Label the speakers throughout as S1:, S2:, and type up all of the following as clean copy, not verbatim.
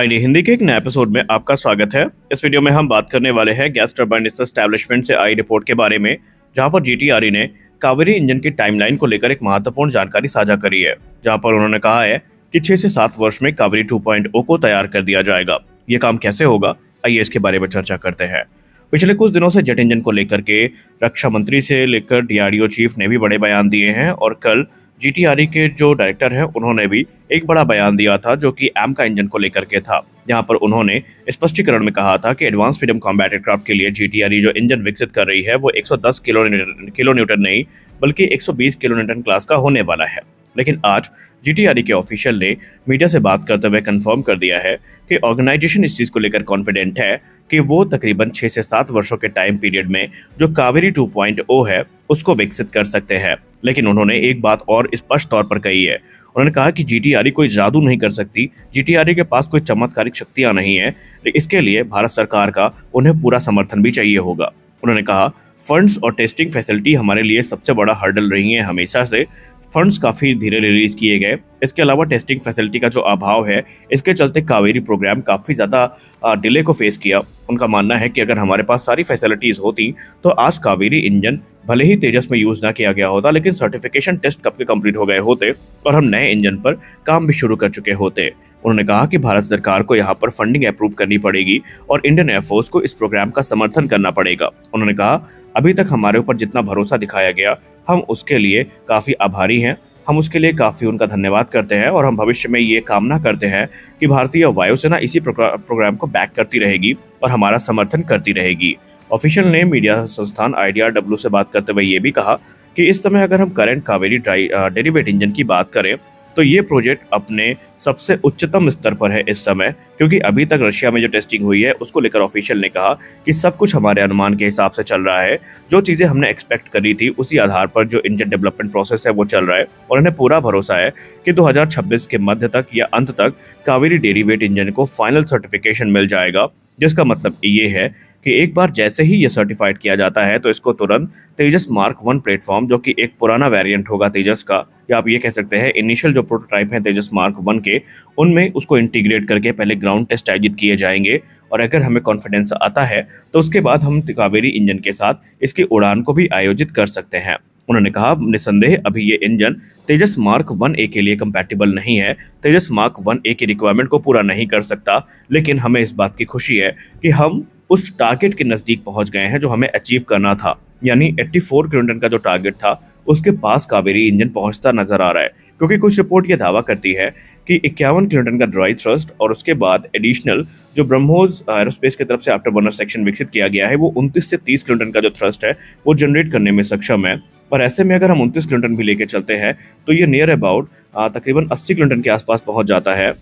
S1: आईने हिंदी के एक नए एपिसोड में आपका स्वागत है। इस वीडियो में हम बात करने वाले हैं गैस टरबाइन एस्टेब्लिशमेंट से आई रिपोर्ट के बारे में, जहां पर जीटीआरई ने कावेरी इंजन की टाइमलाइन को लेकर एक महत्वपूर्ण जानकारी साझा करी है। जहां पर उन्होंने कहा है कि 6 से 7 वर्ष में कावेरी 2.0 को तैयार कर दिया जाएगा। ये काम कैसे होगा, आइए इसके बारे में चर्चा करते हैं। पिछले कुछ दिनों से जेट इंजन को लेकर के रक्षा मंत्री से लेकर डीआरडीओ चीफ ने भी बड़े बयान दिए हैं, और कल जीटीआरई के जो डायरेक्टर हैं उन्होंने भी एक बड़ा बयान दिया था जो कि एमका इंजन को लेकर के था, जहां पर उन्होंने स्पष्टीकरण में कहा था कि एडवांस मीडियम कॉम्बैट एयरक्राफ्ट के लिए जीटीआरई जो इंजन विकसित कर रही है वो 110 किलो न्यूटन नहीं बल्कि 120 किलो न्यूटन क्लास का होने वाला है। लेकिन आज जीटीआरई के ऑफिशियल ने मीडिया से बात करते हुए कंफर्म कर दिया है कि ऑर्गेनाइजेशन इस चीज को लेकर कॉन्फिडेंट है कि वो तकरीबन 6 से 7 वर्षों के टाइम पीरियड में जो कावेरी 2.0 है उसको विकसित कर सकते हैं। लेकिन उन्होंने एक बात और स्पष्ट तौर पर कही है। उन्होंने कहा कि जीटीआरई कोई जादू नहीं कर सकती, जीटीआरई के पास कोई चमत्कारिक शक्तियां नहीं है, इसके लिए भारत सरकार का उन्हें पूरा समर्थन भी चाहिए होगा। उन्होंने कहा, फंड्स और टेस्टिंग फैसिलिटी हमारे लिए सबसे बड़ा हर्डल रही है हमेशा से। फंड्स काफ़ी धीरे रिलीज किए गए। इसके अलावा टेस्टिंग फैसिलिटी का जो अभाव है, इसके चलते कावेरी प्रोग्राम काफ़ी ज़्यादा डिले को फेस किया। उनका मानना है कि अगर हमारे पास सारी फैसिलिटीज़ होती तो आज कावेरी इंजन भले ही तेजस में यूज़ ना किया गया होता, लेकिन सर्टिफिकेशन टेस्ट कब के कंप्लीट हो गए होते और हम नए इंजन पर काम भी शुरू कर चुके होते। उन्होंने कहा कि भारत सरकार को यहाँ पर फंडिंग अप्रूव करनी पड़ेगी और इंडियन एयरफोर्स को इस प्रोग्राम का समर्थन करना पड़ेगा। उन्होंने कहा, अभी तक हमारे ऊपर जितना भरोसा दिखाया गया हम उसके लिए काफ़ी आभारी हैं, हम उसके लिए काफ़ी उनका धन्यवाद करते हैं और हम भविष्य में ये कामना करते हैं कि भारतीय वायुसेना इसी प्रोग्राम को बैक करती रहेगी और हमारा समर्थन करती रहेगी। ऑफिशियल ने मीडिया संस्थान IDRW से बात करते हुए ये भी कहा कि इस समय अगर हम करंट कावेरी डेरिवेट इंजन की बात करें तो ये प्रोजेक्ट अपने सबसे उच्चतम स्तर पर है इस समय, क्योंकि अभी तक रशिया में जो टेस्टिंग हुई है उसको लेकर ऑफिशियल ने कहा कि सब कुछ हमारे अनुमान के हिसाब से चल रहा है। जो चीज़ें हमने एक्सपेक्ट करी थी उसी आधार पर जो इंजन डेवलपमेंट प्रोसेस है वो चल रहा है, और उन्हें पूरा भरोसा है कि 2026 के मध्य तक या अंत तक कावेरी डेरिवेट इंजन को फाइनल सर्टिफिकेशन मिल जाएगा। जिसका मतलब ये है कि एक बार जैसे ही ये सर्टिफाइड किया जाता है तो इसको तुरंत तेजस मार्क 1 प्लेटफॉर्म, जो कि एक पुराना वेरिएंट होगा तेजस का, या आप ये कह सकते हैं इनिशियल जो प्रोटोटाइप है तेजस मार्क 1 के, उनमें उसको इंटीग्रेट करके पहले ग्राउंड टेस्ट आयोजित किए जाएंगे। और अगर हमें कॉन्फिडेंस आता है तो उसके बाद हम कावेरी इंजन के साथ इसकी उड़ान को भी आयोजित कर सकते हैं। उन्होंने कहा, निसंदेह अभी ये इंजन तेजस मार्क 1A के लिए कंपैटिबल नहीं है, तेजस मार्क 1A की रिक्वायरमेंट को पूरा नहीं कर सकता, लेकिन हमें इस बात की खुशी है कि हम उस टारगेट के नज़दीक पहुंच गए हैं जो हमें अचीव करना था, यानी 84 किलोमीटर का जो टारगेट था उसके पास कावेरी इंजन पहुंचता नजर आ रहा है। क्योंकि कुछ रिपोर्ट ये दावा करती है कि 51 किलोमीटर का ड्राई थ्रस्ट और उसके बाद एडिशनल जो ब्रह्मोस एरोस्पेस की तरफ से आफ्टर बर्नर सेक्शन विकसित किया गया है वो 29 से 30 किलोमीटर का जो थ्रस्ट है वो जनरेट करने में सक्षम है। और ऐसे में अगर हम 29 किलोमीटर भी लेके चलते हैं तो ये नियर अबाउट तकरीबन 80 किलोमीटर के आसपास पहुंच जाता है,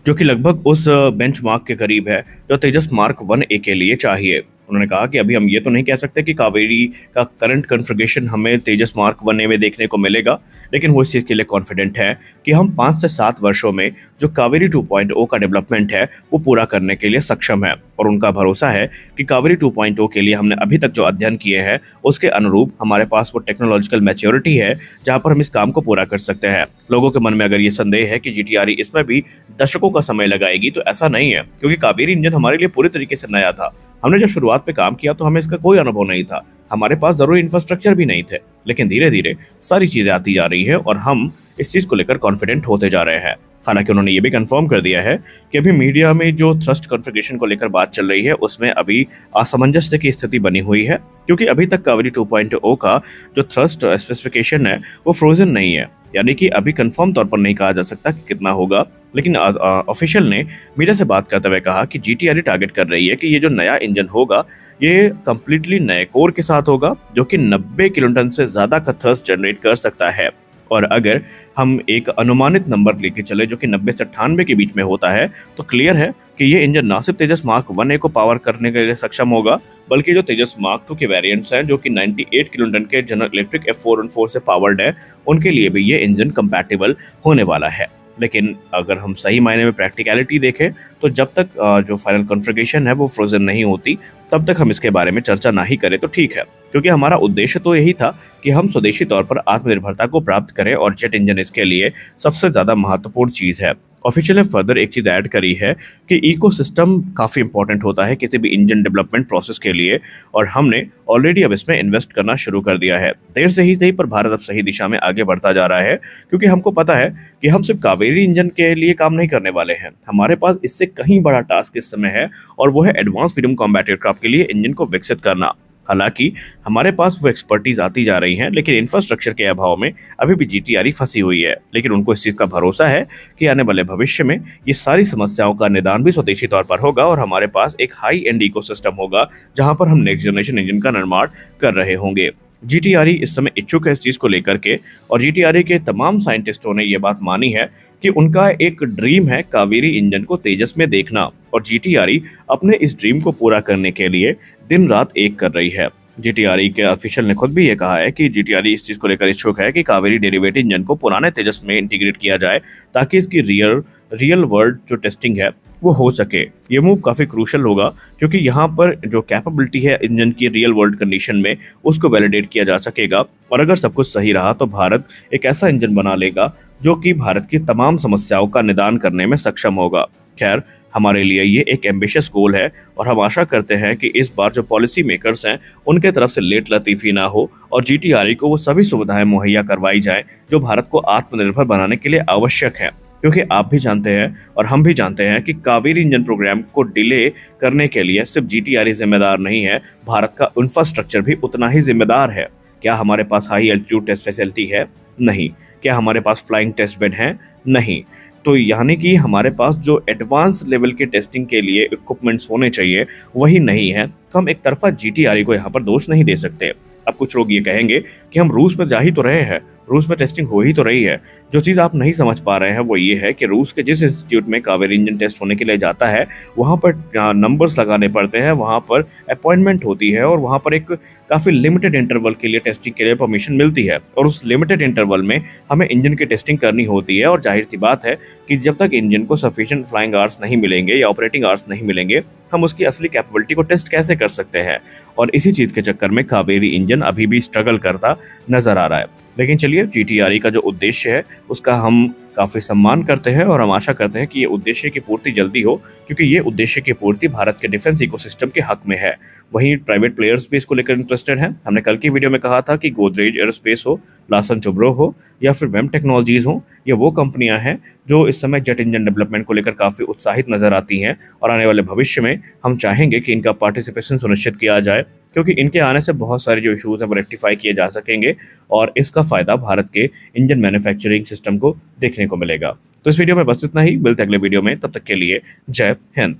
S1: जो कि लगभग उस बेंचमार्क के करीब है जो तेजस मार्क 1A के लिए चाहिए। उन्होंने कहा कि अभी हम ये तो नहीं कह सकते कि कावेरी का करंट कॉन्फ़िगरेशन हमें तेजस मार्क 1A में देखने को मिलेगा, लेकिन वो इस चीज़ के लिए कॉन्फिडेंट है कि हम 5 से 7 वर्षों में जो कावेरी 2.0 का डेवलपमेंट है वो पूरा करने के लिए सक्षम है। और उनका भरोसा है कि कावेरी 2.0 के लिए हमने अभी तक जो अध्ययन किए हैं उसके अनुरूप हमारे पास वो टेक्नोलॉजिकल मैच्योरिटी है जहाँ पर हम इस काम को पूरा कर सकते हैं। लोगों के मन में अगर ये संदेह है कि जीटीआरई इसमें भी दशकों का समय लगाएगी, तो ऐसा नहीं है, क्योंकि कावेरी इंजन हमारे लिए पूरी तरीके से नया था। हमने जब शुरुआत पे काम किया तो हमें इसका कोई अनुभव नहीं था, हमारे पास जरूरी इंफ्रास्ट्रक्चर भी नहीं थे, लेकिन धीरे धीरे सारी चीजें आती जा रही है और हम इस चीज को लेकर कॉन्फिडेंट होते जा रहे हैं। हालांकि उन्होंने ये भी कंफर्म कर दिया है कि अभी मीडिया में जो थ्रस्ट कॉन्फ़िगरेशन को लेकर बात चल रही है उसमें अभी असमंजस्य की स्थिति बनी हुई है, क्योंकि अभी तक कावेरी 2.0 का जो थ्रस्ट स्पेसिफिकेशन है वो फ्रोजन नहीं है, यानी कि अभी कंफर्म तौर पर नहीं कहा जा सकता कि कितना होगा। लेकिन ऑफिशियल ने मीडिया से बात करते हुए कहा कि जीटीआरई टारगेट कर रही है कि ये जो नया इंजन होगा ये कंप्लीटली नए कोर के साथ होगा, जो कि 90 किलोटन से ज़्यादा का थ्रस्ट जनरेट कर सकता है। और अगर हम एक अनुमानित नंबर लेके चले जो कि 90 से 98 के बीच में होता है, तो क्लियर है कि ये इंजन ना सिर्फ तेजस मार्क 1A को पावर करने के लिए सक्षम होगा, बल्कि जो तेजस मार्क 2 के वेरिएंट्स हैं जो कि 98 किलोटन के जनरल इलेक्ट्रिक F414 से पावर्ड है, उनके लिए भी ये इंजन कंपैटिबल होने वाला है। लेकिन अगर हम सही मायने में प्रैक्टिकलिटी देखें तो जब तक जो फाइनल कॉन्फ़िगरेशन है वो फ्रोजन नहीं होती तब तक हम इसके बारे में चर्चा ना ही करें तो ठीक है, क्योंकि हमारा उद्देश्य तो यही था कि हम स्वदेशी तौर पर आत्मनिर्भरता को प्राप्त करें और जेट इंजन इसके लिए सबसे ज़्यादा महत्वपूर्ण चीज़ है। ऑफिशियल ने फर्दर एक चीज़ ऐड करी है कि इकोसिस्टम काफ़ी इंपॉर्टेंट होता है किसी भी इंजन डेवलपमेंट प्रोसेस के लिए, और हमने ऑलरेडी अब इसमें इन्वेस्ट करना शुरू कर दिया है। देर से ही सही पर भारत अब सही दिशा में आगे बढ़ता जा रहा है, क्योंकि हमको पता है कि हम सिर्फ कावेरी इंजन के लिए काम नहीं करने वाले हैं। हमारे पास इससे कहीं बड़ा टास्क इस समय है, और वो है एडवांस मीडियम कॉम्बैट एयरक्राफ्ट के लिए इंजन को विकसित करना। हालांकि हमारे पास वो एक्सपर्टीज आती जा रही हैं, लेकिन इंफ्रास्ट्रक्चर के अभाव में अभी भी जीटीआरई फंसी हुई है। लेकिन उनको इस चीज़ का भरोसा है कि आने वाले भविष्य में ये सारी समस्याओं का निदान भी स्वदेशी तौर पर होगा, और हमारे पास एक हाई एंड इकोसिस्टम होगा जहां पर हम नेक्स्ट जनरेशन इंजन का निर्माण कर रहे होंगे। जीटीआरई इस समय इच्छुक है इस चीज़ को लेकर के, और जीटीआरई के तमाम साइंटिस्टों ने ये बात मानी है कि उनका एक ड्रीम है कावेरी इंजन को तेजस में देखना, और जीटीआरई अपने इस ड्रीम को पूरा करने के लिए दिन रात एक कर रही है। जीटीआरई के ऑफिशियल ने खुद भी ये कहा है कि जीटीआरई इस चीज़ को लेकर इच्छुक है कि कावेरी डेरिवेटिव इंजन को पुराने तेजस में इंटीग्रेट किया जाए, ताकि इसकी रियल वर्ल्ड जो टेस्टिंग है वो हो सके। ये मूव काफ़ी क्रूशल होगा, क्योंकि यहाँ पर जो कैपेबिलिटी है इंजन की रियल वर्ल्ड कंडीशन में, उसको वैलिडेट किया जा सकेगा, और अगर सब कुछ सही रहा तो भारत एक ऐसा इंजन बना लेगा जो कि भारत की तमाम समस्याओं का निदान करने में सक्षम होगा। खैर, हमारे लिए ये एक एम्बिशियस गोल है, और हम आशा करते हैं कि इस बार जो पॉलिसी मेकर्स हैं उनके तरफ से लेट लतीफ़ी ना हो, और जीटीआरई को वो सभी सुविधाएं मुहैया करवाई जाएं जो भारत को आत्मनिर्भर बनाने के लिए आवश्यक है। क्योंकि आप भी जानते हैं और हम भी जानते हैं कि कावेरी इंजन प्रोग्राम को डिले करने के लिए सिर्फ जीटीआरई जिम्मेदार नहीं है, भारत का इंफ्रास्ट्रक्चर भी उतना ही जिम्मेदार है। क्या हमारे पास हाई एल्टीट्यूड टेस्ट फैसिलिटी है? नहीं। क्या हमारे पास फ्लाइंग टेस्ट बेड हैं? नहीं। तो यानी कि हमारे पास जो एडवांस लेवल के टेस्टिंग के लिए इक्विपमेंट्स होने चाहिए वही नहीं है, तो हम एक तरफा जीटीआरई को यहाँ पर दोष नहीं दे सकते। अब कुछ लोग ये कहेंगे कि हम रूस में जा ही तो रहे हैं, रूस में टेस्टिंग हो ही तो रही है। जो चीज़ आप नहीं समझ पा रहे हैं वो ये है कि रूस के जिस इंस्टीट्यूट में कावेरी इंजन टेस्ट होने के लिए जाता है, वहाँ पर नंबर्स लगाने पड़ते हैं, वहाँ पर अपॉइंटमेंट होती है, और वहाँ पर एक काफ़ी लिमिटेड इंटरवल के लिए टेस्टिंग के लिए परमिशन मिलती है, और उस लिमिटेड इंटरवल में हमें इंजन की टेस्टिंग करनी होती है। और जाहिर सी बात है कि जब तक इंजन को सफिशिएंट फ्लाइंग आवर्स नहीं मिलेंगे या ऑपरेटिंग आवर्स नहीं मिलेंगे, हम उसकी असली कैपेबिलिटी को टेस्ट कैसे कर सकते हैं। और इसी चीज़ के चक्कर में कावेरी इंजन अभी भी स्ट्रगल करता नजर आ रहा है। लेकिन चलिए, जीटीआरई का जो उद्देश्य है उसका हम काफ़ी सम्मान करते हैं, और हम आशा करते हैं कि ये उद्देश्य की पूर्ति जल्दी हो, क्योंकि ये उद्देश्य की पूर्ति भारत के डिफेंस इकोसिस्टम के हक में है। वहीं प्राइवेट प्लेयर्स भी इसको लेकर इंटरेस्टेड हैं। हमने कल की वीडियो में कहा था कि गोदरेज एयरोस्पेस हो, लार्सन टुब्रो हो, या फिर वेम टेक्नोलॉजीज हो, ये वो कंपनियां हैं जो इस समय जेट इंजन डेवलपमेंट को लेकर काफ़ी उत्साहित नजर आती हैं, और आने वाले भविष्य में हम चाहेंगे कि इनका पार्टिसिपेशन सुनिश्चित किया जाए, क्योंकि इनके आने से बहुत सारे जो इशूज़ हैं वो रेक्टिफाई किए जा सकेंगे, और इसका फ़ायदा भारत के इंजन मैन्युफैक्चरिंग सिस्टम को देखने को मिलेगा। तो इस वीडियो में बस इतना ही, मिलते हैं अगले वीडियो में, तब तक के लिए जय हिंद।